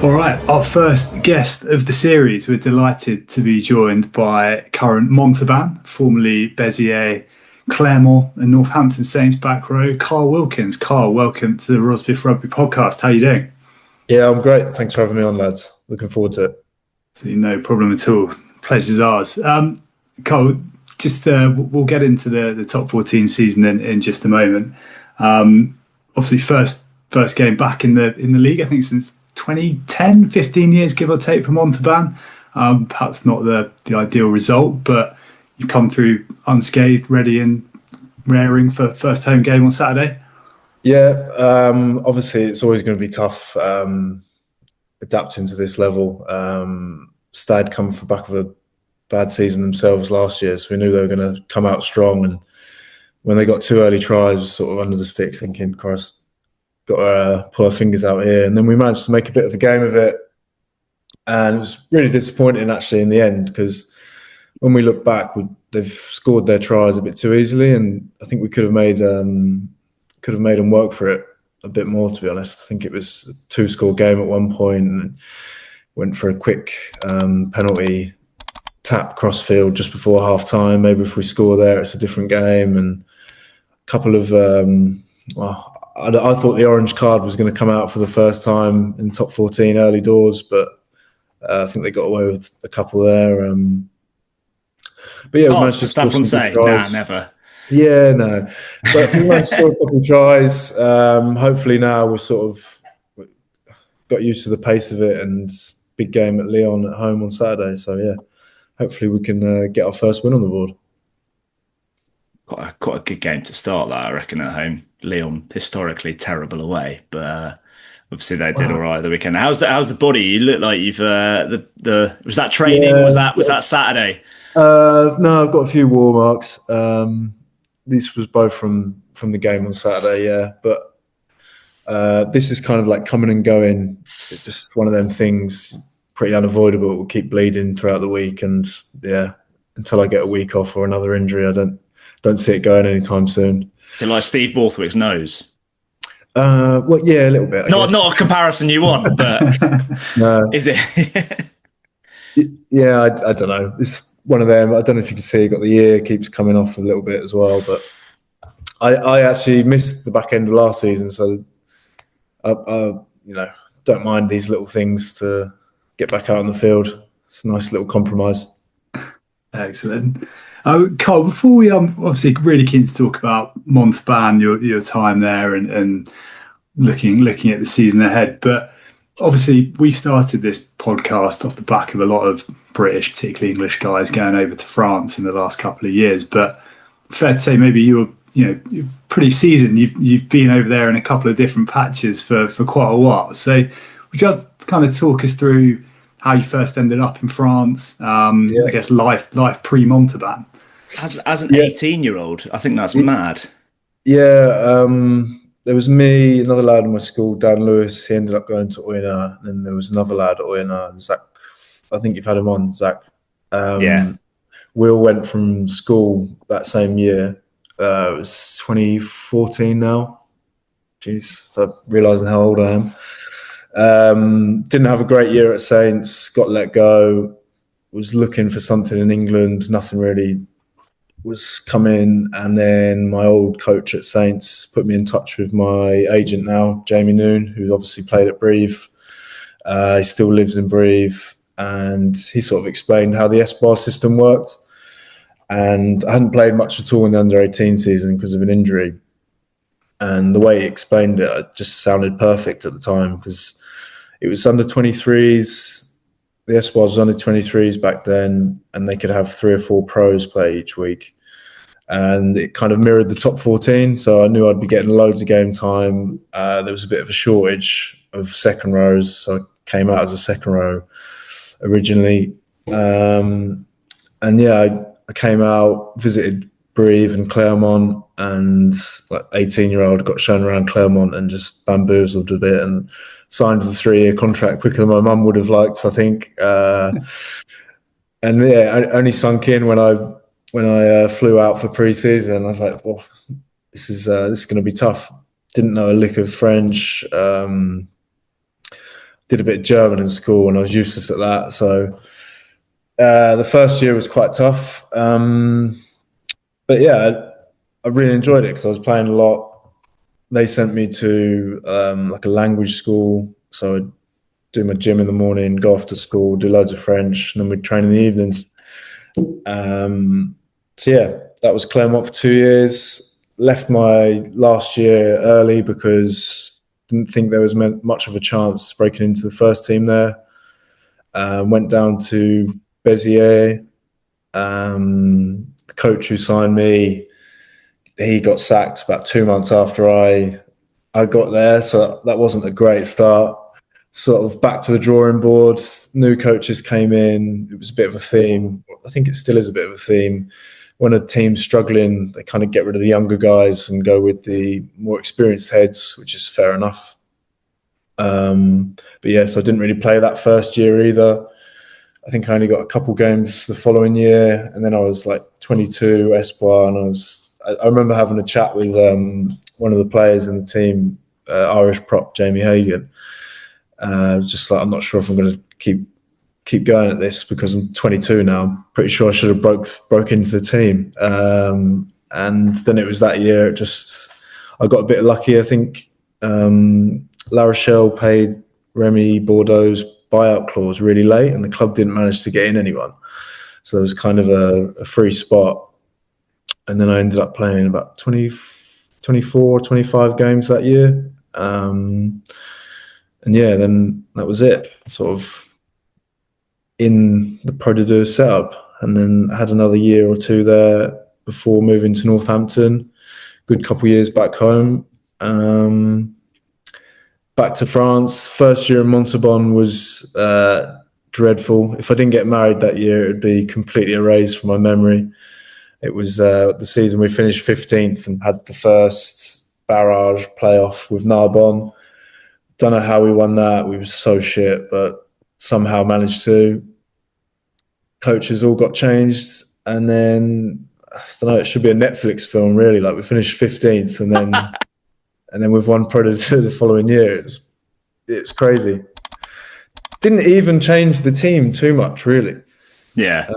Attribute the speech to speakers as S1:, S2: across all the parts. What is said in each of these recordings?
S1: All right, our first guest of the series. We're delighted to be joined by current Montauban, formerly Béziers, Clermont, and Northampton Saints back row, Karl Wilkins. Karl, welcome to the Rosbiff Rugby podcast. How are you doing?
S2: Yeah, I'm great. Thanks for having me on, lads. Looking forward to it.
S1: No problem at all. Pleasure's ours. Karl, just we'll get into the top 14 season in just a moment. Obviously, first game back in the league, I think since 2010, 15 years, give or take, for Montauban. Perhaps not the ideal result, but you've come through unscathed, ready and raring for first home game on Saturday.
S2: Yeah, obviously it's always going to be tough adapting to this level. Stad come for back of a bad season themselves last year, so we knew they were going to come out strong. And when they got two early tries, we were sort of under the sticks thinking, Christ, got to pull our fingers out here. And then we managed to make a bit of a game of it. And it was really disappointing, actually, in the end, because when we look back, they've scored their tries a bit too easily. And I think we could have made them work for it a bit more, to be honest. I think it was a two-score game at one point and went for a quick penalty tap crossfield just before half-time. Maybe if we score there, it's a different game. And a couple of... I thought the orange card was going to come out for the first time in top 14 early doors, but I think they got away with a couple there. But yeah, we managed to score some good tries.
S3: Nah, never.
S2: Yeah, no. But we managed to score a couple of tries. Hopefully now we've sort of got used to the pace of it, and big game at Lyon at home on Saturday. So yeah, hopefully we can get our first win on the board.
S3: Quite a good game to start that, I reckon, at home. Lyon historically terrible away, but obviously they did all right the weekend. How's the body? You look like you've was that training? Yeah, was that Saturday?
S2: No, I've got a few war marks. This was both from the game on Saturday, yeah. But this is kind of like coming and going. It's just one of them things, pretty unavoidable. It will keep bleeding throughout the week, and yeah, until I get a week off or another injury, I don't see it going anytime soon.
S3: So like Steve Borthwick's nose?
S2: Well, yeah, a little bit.
S3: Not a comparison you want, but
S2: no.
S3: Is it?
S2: Yeah, I don't know. It's one of them. I don't know if you can see, got the ear keeps coming off a little bit as well. But I actually missed the back end of last season, so I don't mind these little things to get back out on the field. It's a nice little compromise.
S1: Excellent. Karl, before we obviously really keen to talk about Montauban, your time there and looking at the season ahead, but obviously we started this podcast off the back of a lot of British, particularly English guys going over to France in the last couple of years. But fair to say, maybe you're pretty seasoned. You've been over there in a couple of different patches for quite a while. So would you have to kind of talk us through how you first ended up in France? I guess life pre-Montauban.
S3: As an 18-year-old, I think that's mad.
S2: Yeah, there was me, another lad in my school, Dan Lewis. He ended up going to Oyonnax, and then there was another lad at Oyonnax, Zach. I think you've had him on, Zach.
S3: Yeah.
S2: We all went from school that same year. It was 2014 now. Jeez, start realising how old I am. Didn't have a great year at Saints, got let go, was looking for something in England, nothing really was coming, and then my old coach at Saints put me in touch with my agent now, Jamie Noon, who obviously played at Brive. He still lives in Brive, and he sort of explained how the S-Bar system worked. And I hadn't played much at all in the under-18 season because of an injury. And the way he explained it just sounded perfect at the time, because it was under 23s. The S-Bar was under 23s back then, and they could have 3 or 4 pros play each week. And it kind of mirrored the top 14, so I knew I'd be getting loads of game time. There was a bit of a shortage of second rows, so I came out as a second row originally. And yeah, I came out, visited Brive and Clermont, and like 18-year-old got shown around Clermont and just bamboozled a bit and signed the 3-year contract quicker than my mum would have liked, I think. And yeah, it only sunk in when I flew out for pre-season. I was like, well, this is going to be tough. Didn't know a lick of French. did a bit of German in school, and I was useless at that. So the first year was quite tough. But yeah, I really enjoyed it because I was playing a lot. They sent me to like a language school, so I'd do my gym in the morning, go off to school, do loads of French, and then we'd train in the evenings. So yeah, that was Clermont for 2 years. Left my last year early because didn't think there was much of a chance breaking into the first team there. Went down to Béziers. The coach who signed me, he got sacked about 2 months after I got there, so that wasn't a great start. Sort of back to the drawing board. New coaches came in. It was a bit of a theme. I think it still is a bit of a theme. When a team's struggling, they kind of get rid of the younger guys and go with the more experienced heads, which is fair enough. But yes, I didn't really play that first year either. I think I only got a couple games the following year, and then I was like 22 Espoir, and I remember having a chat with one of the players in the team, Irish prop Jamie Hagan. Just like, I'm not sure if I'm going to keep going at this because I'm 22 now. I'm pretty sure I should have broke into the team. And then it was that year. I got a bit lucky. I think La Rochelle paid Remy Bordeaux's buyout clause really late, and the club didn't manage to get in anyone. So there was kind of a free spot. And then I ended up playing about 24, 25 games that year. And yeah, then that was it. Sort of in the ProD2 setup, and then I had another year or two there before moving to Northampton. Good couple of years back home. Back to France. First year in Montauban was dreadful. If I didn't get married that year, it would be completely erased from my memory. It was the season we finished 15th and had the first barrage playoff with Narbonne. Don't know how we won that. We were so shit, but somehow managed to. Coaches all got changed, and then I don't know. It should be a Netflix film, really. Like, we finished 15th, and then we've won ProD2 the following year. It's crazy. Didn't even change the team too much, really.
S3: Yeah.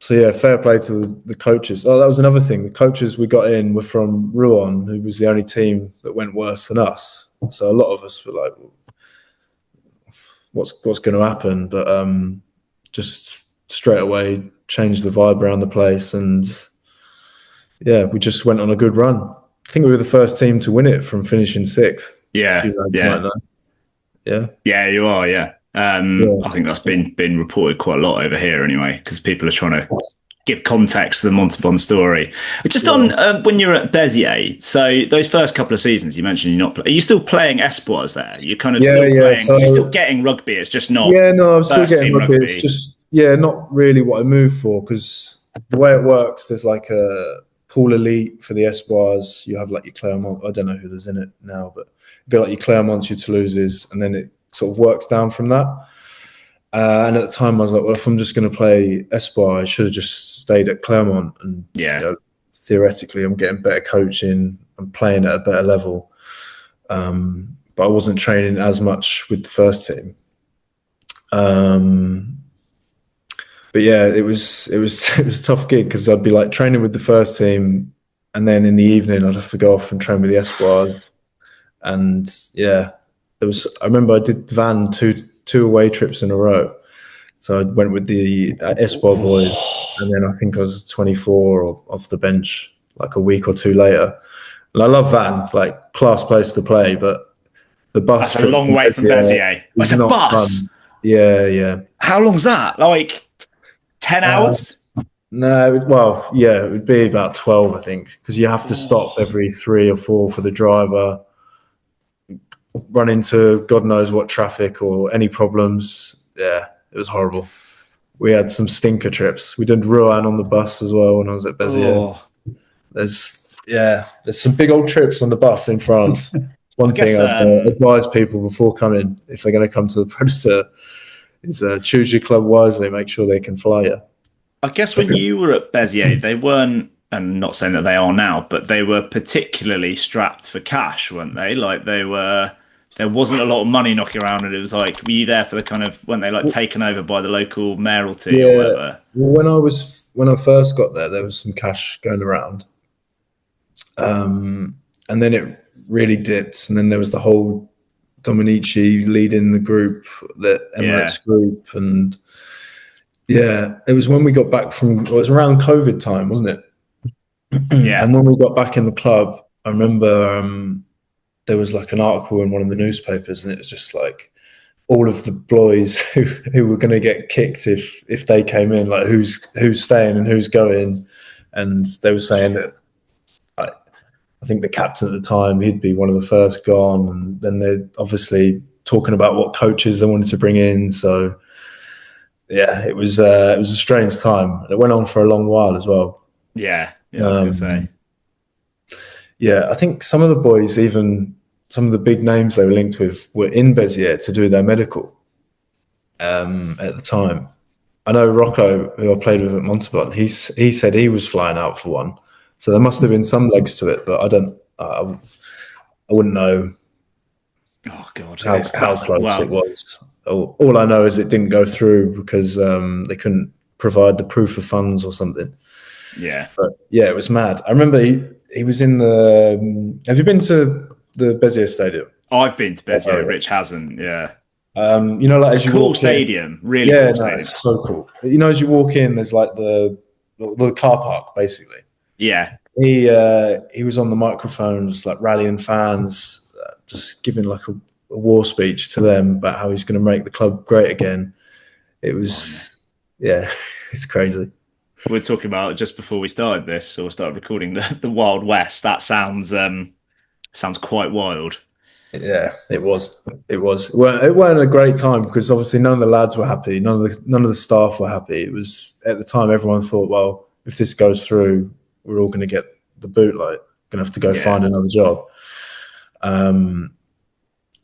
S2: So yeah, fair play to the coaches. Oh, that was another thing. The coaches we got in were from Rouen, who was the only team that went worse than us. So a lot of us were like, what's going to happen? But just straight away changed the vibe around the place, and yeah, we just went on a good run. I think we were the first team to win it from finishing sixth.
S3: Yeah,
S2: yeah,
S3: you are. Yeah. I think that's been reported quite a lot over here anyway, because people are trying to give context to the Montauban story. Just on when you're at Béziers, so those first couple of seasons you mentioned you're not. Are you still playing Espoirs there? You're kind of still playing. So, you're still getting rugby. It's just not.
S2: Yeah, no, I'm still getting rugby. It's just not really what I moved for, because the way it works, there's like a pool elite for the Espoirs. You have like your Clermont. I don't know who there's in it now, but it'd be like your Clermonts, your Toulouses, and then it sort of works down from that. And at the time, I was like, well, if I'm just going to play Espoir, I should have just stayed at Clermont. And theoretically, I'm getting better coaching. I'm playing at a better level. But I wasn't training as much with the first team. But yeah, it was a tough gig, because I'd be like training with the first team, and then in the evening I'd have to go off and train with the Espoirs. And yeah, I remember I did Van two away trips in a row. So I went with the Espoir boys, and then I think I was 24 or off the bench like a week or two later. And I love Van, like, class place to play, but the bus
S3: That's a long way from Béziers. It's a bus.
S2: Fun. Yeah.
S3: How long's that? Like 10 hours?
S2: No, it would be about 12, I think, because you have to stop every 3 or 4 for the driver. Run into God knows what traffic or any problems. Yeah, it was horrible. We had some stinker trips. We did Rouen on the bus as well when I was at Béziers. There's some big old trips on the bus in France. One thing I'd advise people before coming, if they're going to come to the ProD2, is choose your club wisely. Make sure they can fly you.
S3: I guess when you were at Béziers, they weren't, and I'm not saying that they are now, but they were particularly strapped for cash, weren't they? Like, they were there wasn't a lot of money knocking around, and it was like, were you there for the kind of, weren't they like taken over by the local mayoralty or whatever?
S2: Well, when I first got there was some cash going around, and then it really dipped, and then there was the whole Dominici leading the group, the Emirates group, and it was when we got back it was around COVID time, wasn't it? And when we got back in the club, I remember there was like an article in one of the newspapers, and it was just like all of the boys who were going to get kicked if they came in, like who's staying and who's going, and they were saying that I think the captain at the time, he'd be one of the first gone, and then they're obviously talking about what coaches they wanted to bring in. So it was a strange time, and it went on for a long while as well.
S3: I was going to say.
S2: Yeah, I think some of the boys, even some of the big names they were linked with, were in Béziers to do their medical at the time. I know Rocco, who I played with at Montauban, he said he was flying out for one. So there must have been some legs to it, but I wouldn't know
S3: how
S2: close it was. All I know is it didn't go through because they couldn't provide the proof of funds or something.
S3: Yeah.
S2: But it was mad. I remember he was in the... have you been to the Béziers Stadium?
S3: I've been to Béziers. Rich hasn't,
S2: like as you
S3: cool
S2: walk
S3: stadium,
S2: in,
S3: really cool stadium.
S2: It's so cool. As you walk in, there's like the car park, basically.
S3: Yeah.
S2: He was on the microphone, just like rallying fans, just giving like a war speech to them about how he's going to make the club great again. It was, it's crazy.
S3: We were talking about just before we started this, or started recording, the Wild West. That sounds quite wild.
S2: Yeah, it was. Well, it weren't a great time because obviously none of the lads were happy. None of the staff were happy. It was at the time everyone thought, well, if this goes through, we're all going to get the boot. Like, going to have to go find another job. And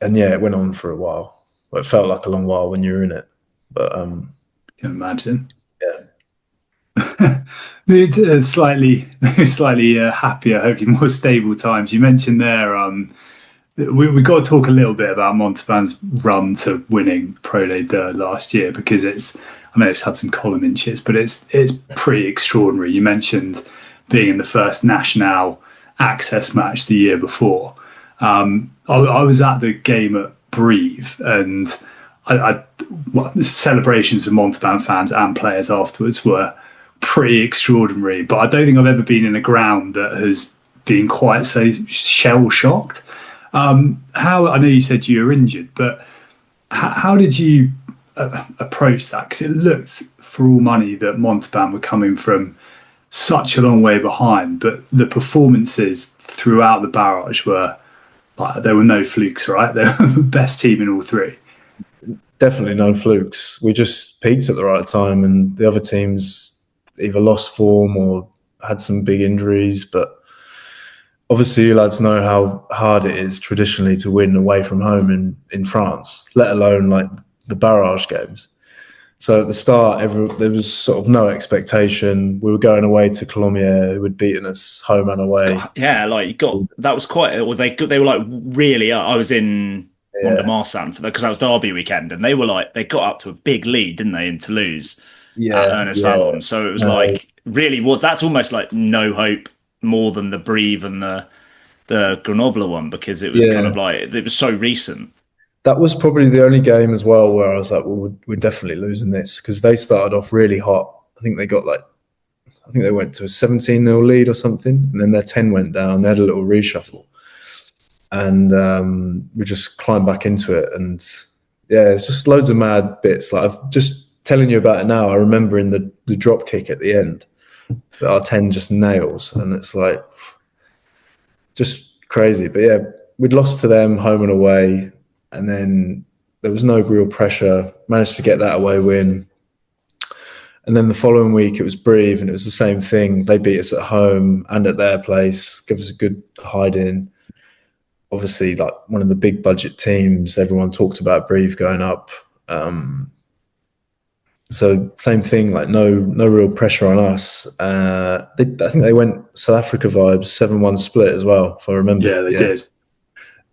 S2: it went on for a while. Well, it felt like a long while when you were in it, but I
S1: can imagine.
S2: Yeah.
S1: Slightly happier, hopefully more stable times. You mentioned there, we got to talk a little bit about Montauban's run to winning ProD2 last year, because I know it's had some column inches, but it's pretty extraordinary. You mentioned being in the first National access match the year before. I was at the game at Brive, and the celebrations of Montauban fans and players afterwards were pretty extraordinary. But I don't think I've ever been in a ground that has been quite so shell-shocked. How, I know you said you were injured, but how did you approach that? Because it looked for all money that Montauban were coming from such a long way behind, but the performances throughout the barrage were like, there were no flukes, right? They were the best team in all three.
S2: Definitely no flukes. We just peaked at the right time, and the other teams either lost form or had some big injuries. But obviously you lads know how hard it is traditionally to win away from home in France, let alone like the barrage games. So at the start, there was sort of no expectation. We were going away to Colomiers, who had beaten us home and away.
S3: Yeah, like that was quite. Or they were like really. I was in Montauban because that was Derby weekend, and they got up to a big lead, didn't they, in Toulouse? Ernest Vallon. So it was that's almost like no hope more than the Brive and the Grenoble one, because it was kind of like it was so recent.
S2: That was probably the only game as well where I was like, well, we're definitely losing this, because they started off really hot. I think they went to a 17-0 lead or something, and then their 10 went down. They had a little reshuffle, and we just climbed back into it. And it's just loads of mad bits. Like, I've just telling you about it now, I remember in the drop kick at the end that our 10 just nails, and it's like just crazy. But we'd lost to them home and away, and then there was no real pressure. Managed to get that away win, and then the following week it was Brive, and it was the same thing. They beat us at home and at their place, give us a good hide-in. Obviously, like one of the big budget teams, everyone talked about Brive going up. So same thing, like no real pressure on us. I think they went South Africa vibes, 7-1 split as well, if I remember.
S1: Yeah, they did.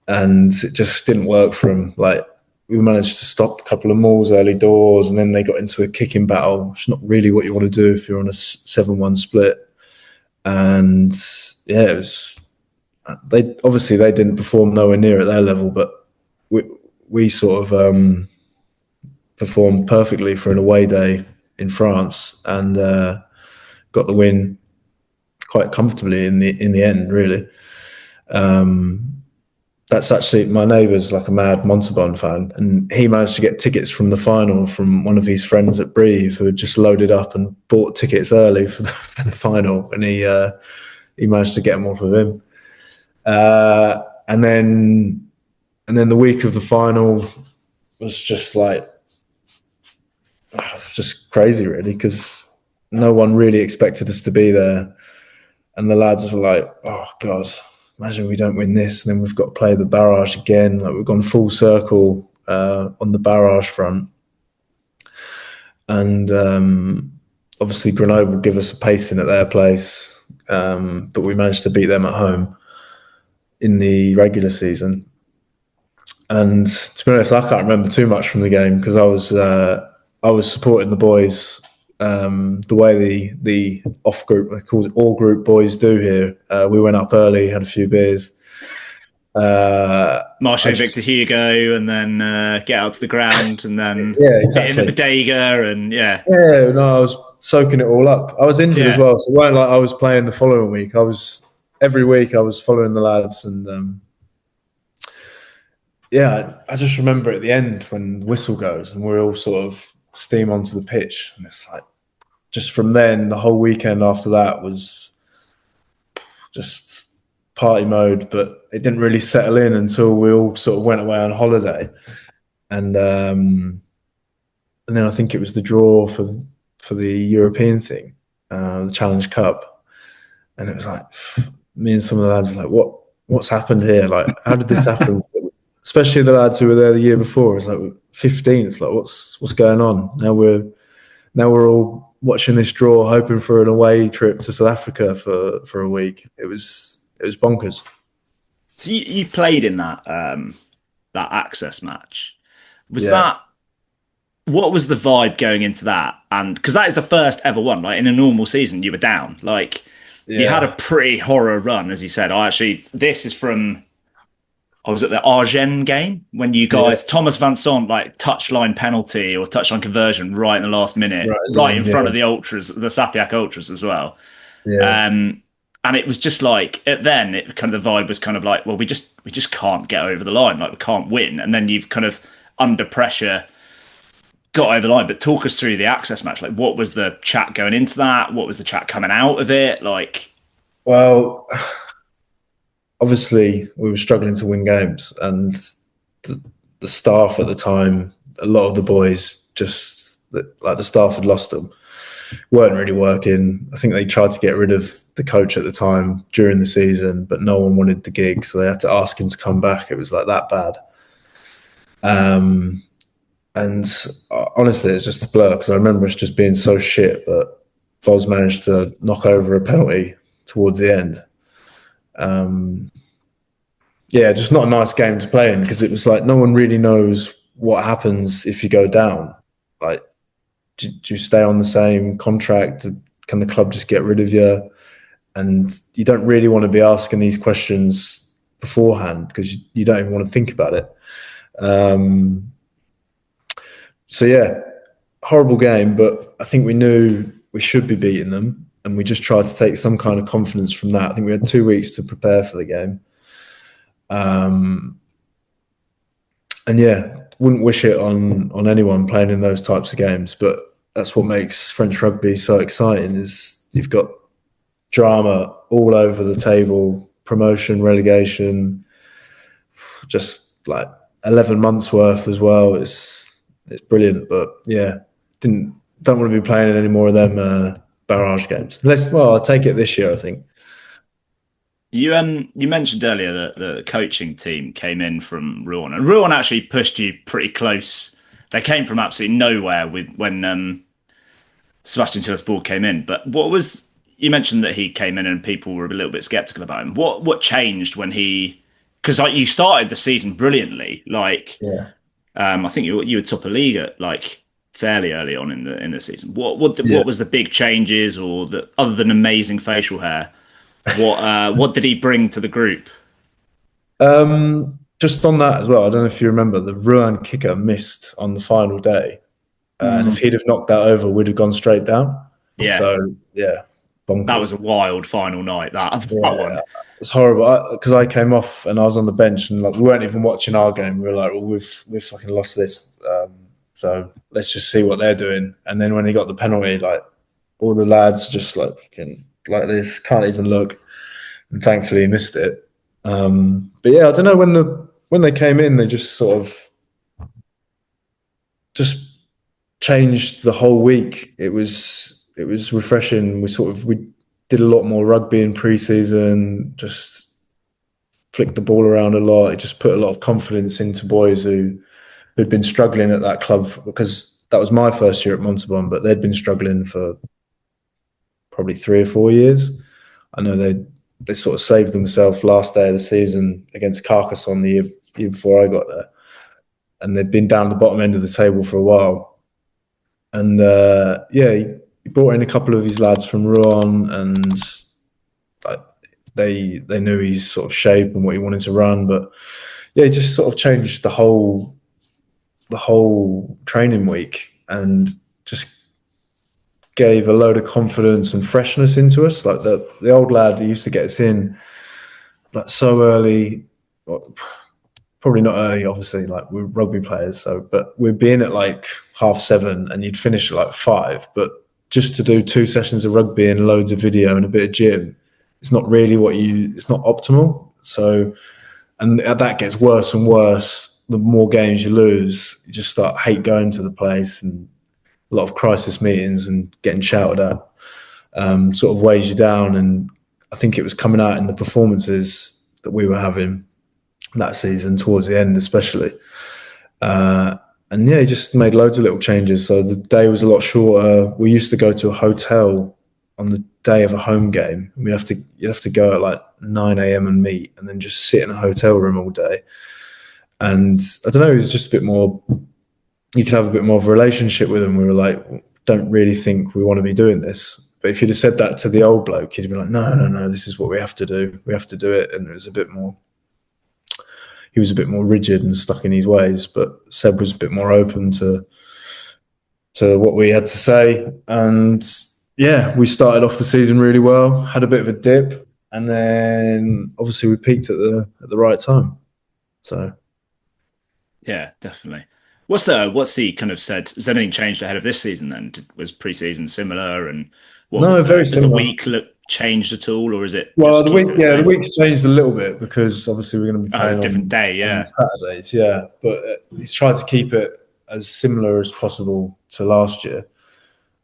S2: and it just didn't work for him. Like, we managed to stop a couple of mauls early doors, and then they got into a kicking battle. It's not really what you want to do if you're on a 7-1 split. And yeah, it was. They didn't perform nowhere near at their level, but we sort of performed perfectly for an away day in France, and got the win quite comfortably in the end. Really, that's actually, my neighbour's like a mad Montauban fan, and he managed to get tickets from the final from one of his friends at Brive, who had just loaded up and bought tickets early for the final, and he managed to get them off of him. And then the week of the final was just like, it was just crazy, really, because no one really expected us to be there, and the lads were like, "Oh God, imagine we don't win this, and then we've got to play the barrage again." Like, we've gone full circle on the barrage front, and obviously Grenoble give us a pasting at their place, but we managed to beat them at home in the regular season. And to be honest, I can't remember too much from the game, because I was supporting the boys the way the off group, they call it all group boys, do here. We went up early, had a few beers.
S3: Marshall Victor Hugo, and then get out to the ground, and then
S2: exactly.
S3: get in the bodega, and
S2: I was soaking it all up. I was injured as well, so it weren't like I was playing the following week. Every week I was following the lads, and I just remember at the end when the whistle goes and we're all sort of steam onto the pitch, and it's like, just from then, the whole weekend after that was just party mode, but it didn't really settle in until we all sort of went away on holiday, and then I think it was the draw for the European thing, the Challenge Cup, and it was like, me and some of the lads were like, what's happened here? Like, how did this happen? Especially the lads who were there the year before. It's like 15. It's like, what's going on? Now we're all watching this draw, hoping for an away trip to South Africa for a week. It was bonkers.
S3: So you played in that access match. That? What was the vibe going into that? And because that is the first ever one. Like, in a normal season, you were down. Like, you had a pretty horror run, as you said. This is from. I was at the Argent game when you guys, Thomas Van Sant, like, touchline penalty or touchline conversion right in the last minute, right in front of the ultras, the Sapiac ultras as well. Yeah. And it was just like, then it kind of, the vibe was kind of like, well, we just can't get over the line, like, we can't win. And then you've kind of under pressure got over the line. But talk us through the access match. Like, what was the chat going into that? What was the chat coming out of it? Like,
S2: well, obviously we were struggling to win games, and the staff at the time, a lot of the boys the staff had lost them, weren't really working. I think they tried to get rid of the coach at the time during the season, but no one wanted the gig, so they had to ask him to come back. It was like that bad. And honestly, it's just a blur, because I remember us just being so shit, but Boz managed to knock over a penalty towards the end. Just not a nice game to play in, because it was like, no one really knows what happens if you go down. Like, do you stay on the same contract? Can the club just get rid of you? And you don't really want to be asking these questions beforehand, because you don't even want to think about it. Horrible game, but I think we knew we should be beating them, and we just tried to take some kind of confidence from that. I think we had 2 weeks to prepare for the game. Wouldn't wish it on anyone playing in those types of games, but that's what makes French rugby so exciting, is you've got drama all over the table, promotion, relegation, just like 11 months worth as well. It's brilliant, but don't want to be playing in any more of them barrage games. I'll take it this year, I think.
S3: You mentioned earlier that the coaching team came in from Rouen, and Rouen actually pushed you pretty close. They came from absolutely nowhere when Sebastian Tillesbourg came in. But you mentioned that he came in and people were a little bit skeptical about him. What changed when he because like you started the season brilliantly. Like,
S2: Yeah.
S3: I think you were top of league at like fairly early on in the season. What
S2: Yeah.
S3: was the big changes, or the other than amazing facial hair? What did he bring to the group?
S2: Just on that as well, I don't know if you remember, the Rouen kicker missed on the final day. And if he'd have knocked that over, we'd have gone straight down.
S3: Yeah,
S2: So, yeah,
S3: that was
S2: bonkers.
S3: a wild final night. That
S2: Yeah,
S3: one.
S2: it's horrible because I came off and I was on the bench and like we weren't even watching our game. We were like, well, we've fucking lost this, so let's just see what they're doing. And then when he got the penalty, like all the lads just like fucking like this, can't even look. And thankfully he missed it. But yeah, I don't know when they came in, they just sort of just changed the whole week. It was refreshing. We did a lot more rugby in pre-season, just flicked the ball around a lot. It just put a lot of confidence into boys who'd been struggling at that club, because that was my first year at Montauban, but they'd been struggling for probably 3 or 4 years. I know they sort of saved themselves last day of the season against Carcassonne the year before I got there, and they'd been down the bottom end of the table for a while. And yeah, he brought in a couple of his lads from Rouen, and like they knew his sort of shape and what he wanted to run. But yeah, he just sort of changed the whole training week and just gave a load of confidence and freshness into us. Like the old lad who used to get us in like so early, probably not early, obviously, like we're rugby players, so but we'd be in at like 7:30 and you'd finish at like 5. But just to do 2 sessions of rugby and loads of video and a bit of gym, it's not really it's not optimal. So, and that gets worse and worse the more games you lose. You just start hate going to the place, and a lot of crisis meetings and getting shouted at sort of weighs you down. And I think it was coming out in the performances that we were having that season towards the end, especially. And yeah, he just made loads of little changes. So the day was a lot shorter. We used to go to a hotel on the day of a home game. You'd have to go at like 9 a.m. and meet, and then just sit in a hotel room all day. And I don't know, it was just a bit more. You could have a bit more of a relationship with them. We were like, don't really think we want to be doing this. But if you'd have said that to the old bloke, he'd have been like, no, this is what we have to do. We have to do it. And it was a bit more. He was a bit more rigid and stuck in his ways, but Seb was a bit more open to what we had to say. And yeah, we started off the season really well, had a bit of a dip, and then obviously we peaked at the right time. So
S3: yeah, definitely. What's the kind of said? Has anything changed ahead of this season? Then was pre-season similar, and
S2: very similar.
S3: The week changed at all, or is it?
S2: Well, the week's changed a little bit because obviously we're going to be playing
S3: a different day,
S2: on Saturdays, yeah. But he's tried to keep it as similar as possible to last year.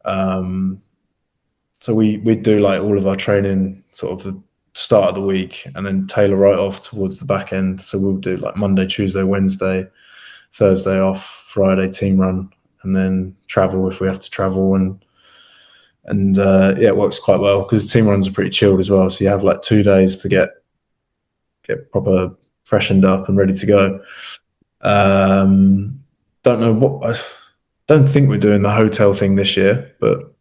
S2: So we do like all of our training sort of the start of the week, and then tailor right off towards the back end. So we'll do like Monday, Tuesday, Wednesday, Thursday off, Friday team run, and then travel if we have to travel. And yeah, it works quite well because the team runs are pretty chilled as well. So you have like 2 days to get proper freshened up and ready to go. Don't think we're doing the hotel thing this year, but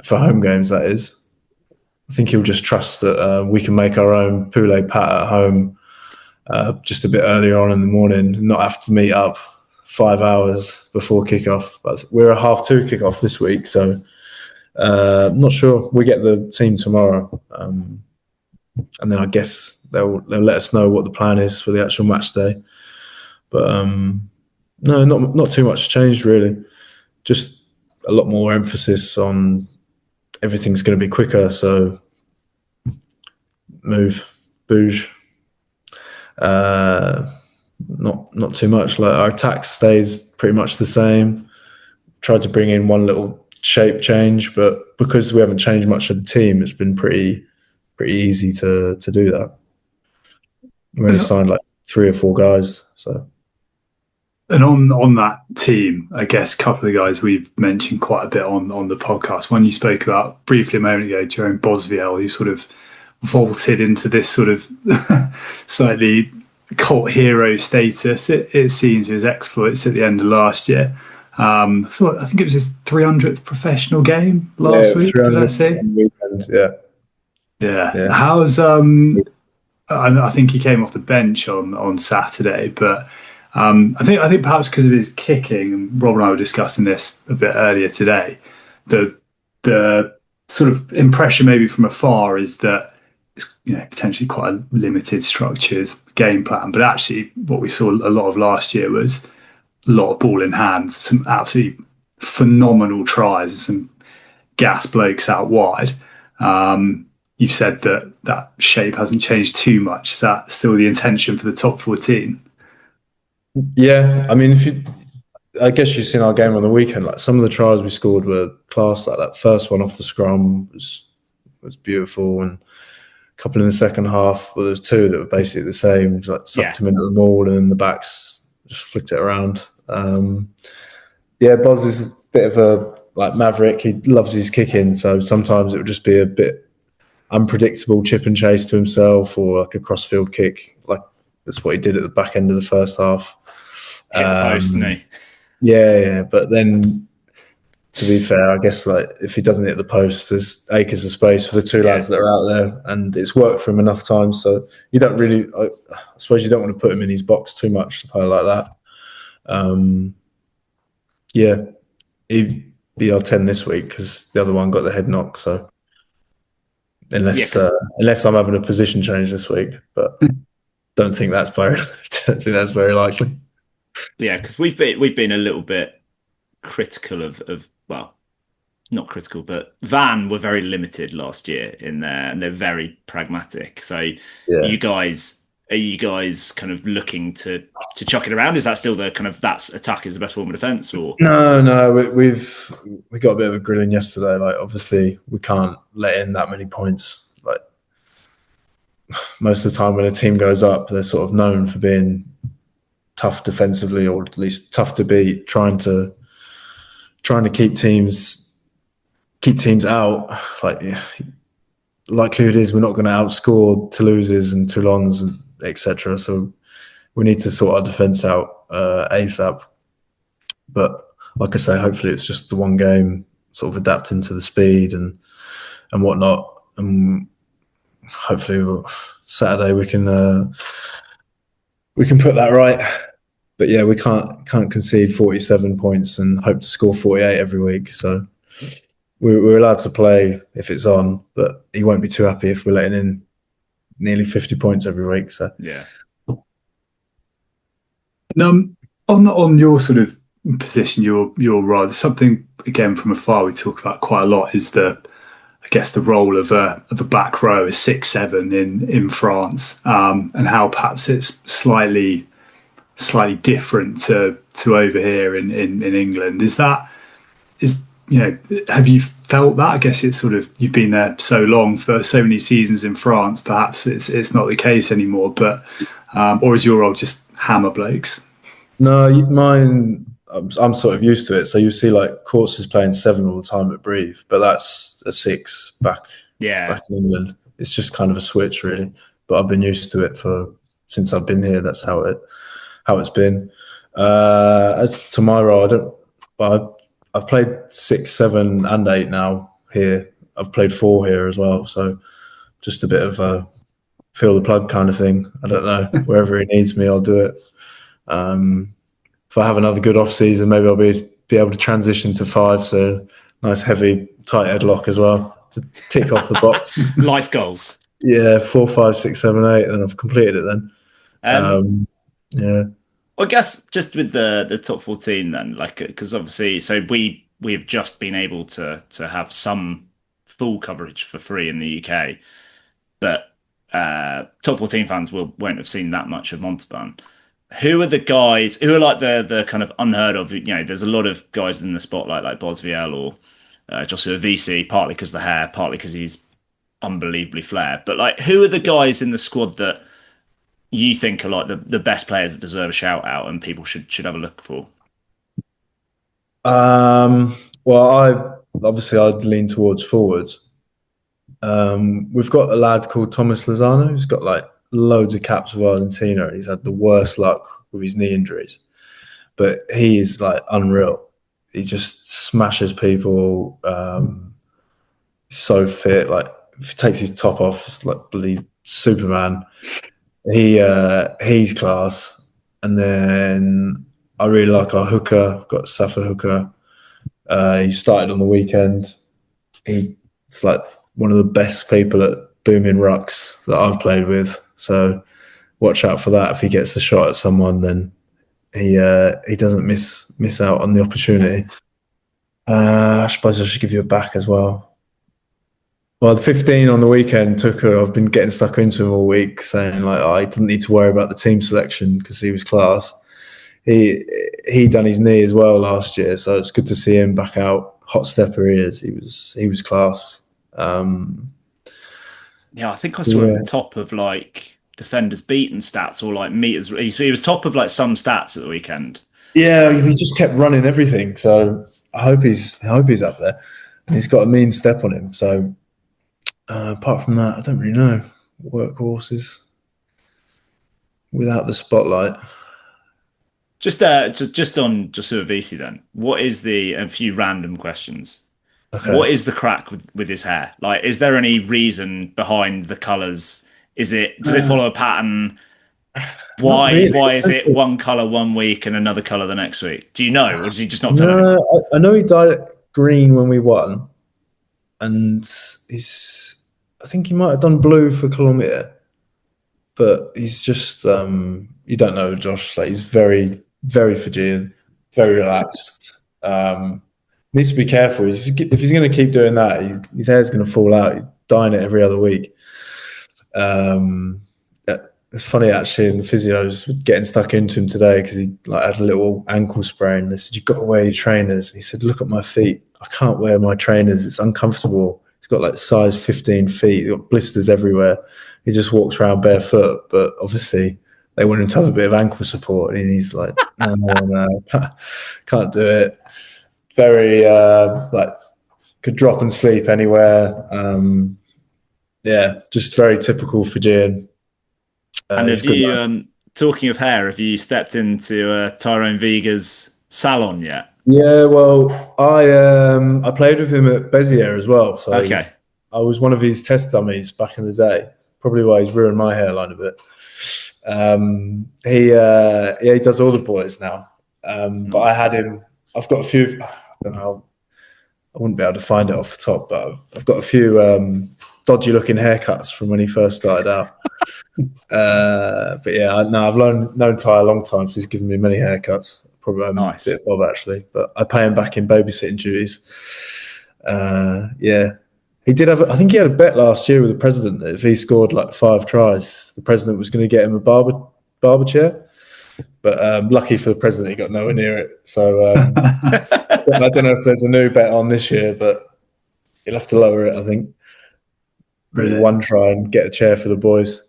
S2: for home games, that is. I think he'll just trust that we can make our own poulet pat at home just a bit earlier on in the morning, and not have to meet up 5 hours before kickoff. But we're a 2:30 kickoff this week, so I'm not sure. We get the team tomorrow, and then I guess they'll let us know what the plan is for the actual match day. But no, not too much changed really. Just a lot more emphasis on everything's going to be quicker. So move, bouge. Not too much. Like our attack stays pretty much the same. Tried to bring in one little shape change, but because we haven't changed much of the team, it's been pretty easy to do that. We only signed like 3 or 4 guys. So,
S1: and on that team, I guess a couple of guys we've mentioned quite a bit on the podcast. One you spoke about briefly a moment ago, Jerome Bosviel, who sort of vaulted into this sort of slightly cult hero status. It seems his exploits at the end of last year. I think it was his 300th professional game last week. Did I
S2: 300
S1: see?
S2: on the weekend. Yeah.
S1: Yeah.
S2: Yeah.
S1: How's I think he came off the bench on Saturday, but I think perhaps because of his kicking, and Rob and I were discussing this a bit earlier today. The sort of impression maybe from afar is that it's potentially quite a limited structured game plan, but actually what we saw a lot of last year was a lot of ball in hand, some absolutely phenomenal tries, some gas blokes out wide. You've said that shape hasn't changed too much. Is that still the intention for the top 14?
S2: Yeah. I mean, I guess you've seen our game on the weekend. Like some of the tries we scored were class. Like that first one off the scrum was beautiful, and a couple in the second half. Well, there was two that were basically the same. Like sucked him into the maul, and then the backs just flicked it around. Boz is a bit of a maverick. He loves his kicking, so sometimes it would just be a bit unpredictable chip and chase to himself, or like a crossfield kick. Like that's what he did at the back end of the first half.
S3: Hit the post, didn't he?
S2: Yeah. But then, to be fair, I guess like if he doesn't hit the post, there's acres of space for the two lads that are out there, and it's worked for him enough times. So you don't really, I suppose, you don't want to put him in his box too much to play like that. He'd be our 10 this week because the other one got the head knock. So unless I'm having a position change this week, but don't think that's very likely.
S3: Yeah, because we've been a little bit critical of well, not critical, but Van were very limited last year in there, and they're very pragmatic. So you guys. Are you guys kind of looking to chuck it around? Is that still the kind of that's attack is the best form of defence? Or
S2: no, we got a bit of a grilling yesterday. Like obviously we can't let in that many points. Like most of the time when a team goes up, they're sort of known for being tough defensively, or at least tough to beat, trying to keep teams out. Like likelihood is we're not going to outscore Toulouse's and Toulon's and etc. So we need to sort our defence out ASAP. But like I say, hopefully it's just the one game, sort of adapting to the speed and whatnot. And hopefully Saturday we can put that right. But yeah, we can't concede 47 points and hope to score 48 every week. So we're allowed to play if it's on, but he won't be too happy if we're letting in nearly 50 points every week. So
S3: yeah.
S1: On your sort of position, you're right. Something again from afar we talk about quite a lot is I guess the role of a back row, a 6-7 in France, and how perhaps it's slightly different to over here in England. Have you felt that? I guess it's sort of, you've been there so long for so many seasons in France, perhaps it's not the case anymore, but or is your role just hammer blokes?
S2: No, mine, I'm sort of used to it. So you see like Courts is playing 7 all the time at Breathe, but that's a 6 back in England. It's just kind of a switch really, but I've been used to it since I've been here. That's how it's been. As to my role, I've played 6, 7 and 8 now here. I've played 4 here as well. So just a bit of a feel the plug kind of thing. I don't know. Wherever he needs me, I'll do it. If I have another good off season, maybe I'll be able to transition to 5. So nice heavy tight headlock as well to tick off the box.
S3: Life goals.
S2: Yeah, 4, 5, 6, 7, 8, and I've completed it then. Yeah.
S3: I guess just with the top 14 then, like, because obviously, so we have just been able to have some full coverage for free in the UK, but top 14 fans won't have seen that much of Montauban. Who are the guys who are like the kind of unheard of? There's a lot of guys in the spotlight like Bosviel or Joshua VC, partly because of the hair, partly because he's unbelievably flair. But like, who are the guys in the squad that you think are like the best players that deserve a shout out and people should have a look for?
S2: Well, I'd lean towards forwards. We've got a lad called Thomas Lozano who's got like loads of caps with Argentina, and he's had the worst luck with his knee injuries. But he is like unreal. He just smashes people. So fit. Like if he takes his top off, it's like bloody Superman. He's class. And then I really like our hooker. Got Safa hooker. He started on the weekend. He's like one of the best people at booming rucks that I've played with. So watch out for that. If he gets the shot at someone, then he doesn't miss out on the opportunity. I suppose I should give you a back as well. Well, the 15 on the weekend took her. I've been getting stuck into him all week, saying like I didn't need to worry about the team selection because he was class. He done his knee as well last year, so it's good to see him back out. Hot stepper he is. He was class.
S3: Yeah, I think I saw him at the top of like defenders beaten stats or like meters. He was top of like some stats at the weekend.
S2: Yeah, he just kept running everything. So I hope he's up there. And he's got a mean step on him. So apart from that, I don't really know. Workhorses without the spotlight.
S3: Just on Jasur then. What is a few random questions? Okay. What is the crack with his hair? Like, is there any reason behind the colours? Does it follow a pattern? Why is it one colour one week and another colour the next week? Do you know, or does he just not tell anyone?
S2: I know he dyed it green when we won, and I think he might have done blue for Colombia, but he's just you don't know Josh. Like he's very, very Fijian, very relaxed. Needs to be careful. If he's going to keep doing that, his hair's going to fall out. He's dyeing it every other week. It's funny actually, and the physios were getting stuck into him today because he like had a little ankle sprain. They said, "You've got to wear your trainers." And he said, "Look at my feet. I can't wear my trainers. It's uncomfortable." He's got like size 15 feet. He's got blisters everywhere. He just walks around barefoot. But obviously, they want him to have a bit of ankle support, and he's like, "No, can't do it." Very like could drop and sleep anywhere. Yeah, just very typical Fijian.
S3: And have you, talking of hair, have you stepped into Tyrone Viga's salon yet?
S2: Yeah, well, I played with him at Bezier as well. So
S3: okay.
S2: I was one of his test dummies back in the day. Probably why he's ruined my hairline a bit. He does all the boys now. Nice. But I had him. I've got a few. I don't know. I wouldn't be able to find it off the top, but I've got a few dodgy looking haircuts from when he first started out. But yeah, I've known Ty a long time, so he's given me many haircuts. Probably nice. A bit of Bob actually, but I pay him back in babysitting duties. Yeah, he did have. I think he had a bet last year with the president that if he scored like 5 tries, the president was going to get him a barber chair. But lucky for the president, he got nowhere near it. So I don't know if there's a new bet on this year, but he'll have to lower it. I think. Really, one try and get a chair for the boys.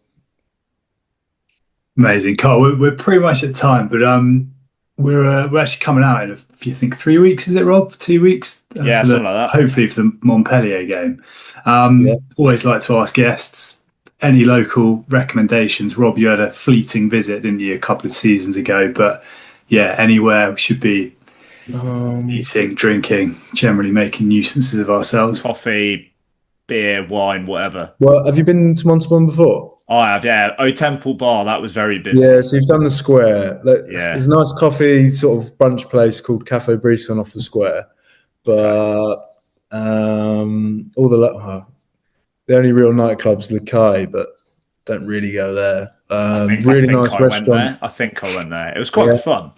S1: Amazing, Carl. We're pretty much at time, but we're actually coming out in 3 weeks. Is it, Rob? 2 weeks?
S3: Yeah, something like that.
S1: Hopefully for the Montpellier game. Always like to ask guests any local recommendations. Rob, you had a fleeting visit, didn't you, a couple of seasons ago? But yeah, anywhere we should be eating, drinking, generally making nuisances of ourselves.
S3: Coffee, beer, wine, whatever.
S2: Well, have you been to Montauban before?
S3: I have, yeah. O Temple Bar, that was very busy.
S2: Yeah, so you've done the square. There's a nice coffee sort of brunch place called Cafe Brisson off the square. But all the only real nightclubs, Lakai, but don't really go there. Really nice restaurant.
S3: I think I went there. It was quite fun.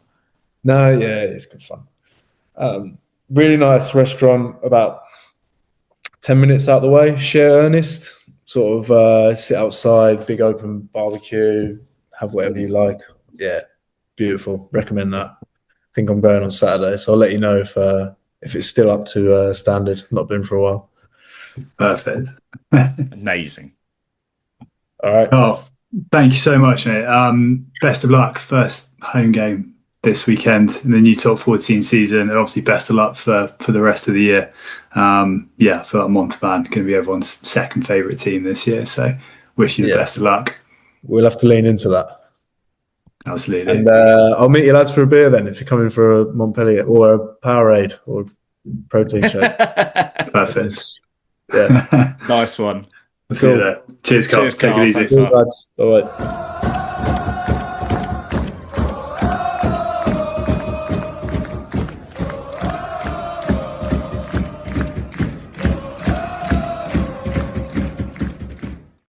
S2: No, yeah, it's good fun. Really nice restaurant, about 10 minutes out the way. Share Ernest. Sort of sit outside, big open barbecue, have whatever you like. Yeah, beautiful. Recommend that. I think I'm going on Saturday, so I'll let you know if it's still up to standard. Not been for a while.
S1: Perfect.
S3: Amazing.
S2: All right.
S1: Oh, thank you so much, mate. Best of luck. First home game this weekend in the new top 14 season, and obviously best of luck for the rest of the year. I feel like Montauban going to be everyone's second favourite team this year, so wish you the best of luck.
S2: we'll have to lean into that.
S1: Absolutely.
S2: And I'll meet you lads for a beer then if you're coming for a Montpellier or a Powerade or protein shake.
S1: Perfect.
S2: Yeah.
S3: Nice one.
S1: See you there. Cheers, Carl.
S3: Cheers,
S1: Take
S3: Carl.
S1: it easy.
S3: Thanks,
S2: Cheers, lads. Bye-bye.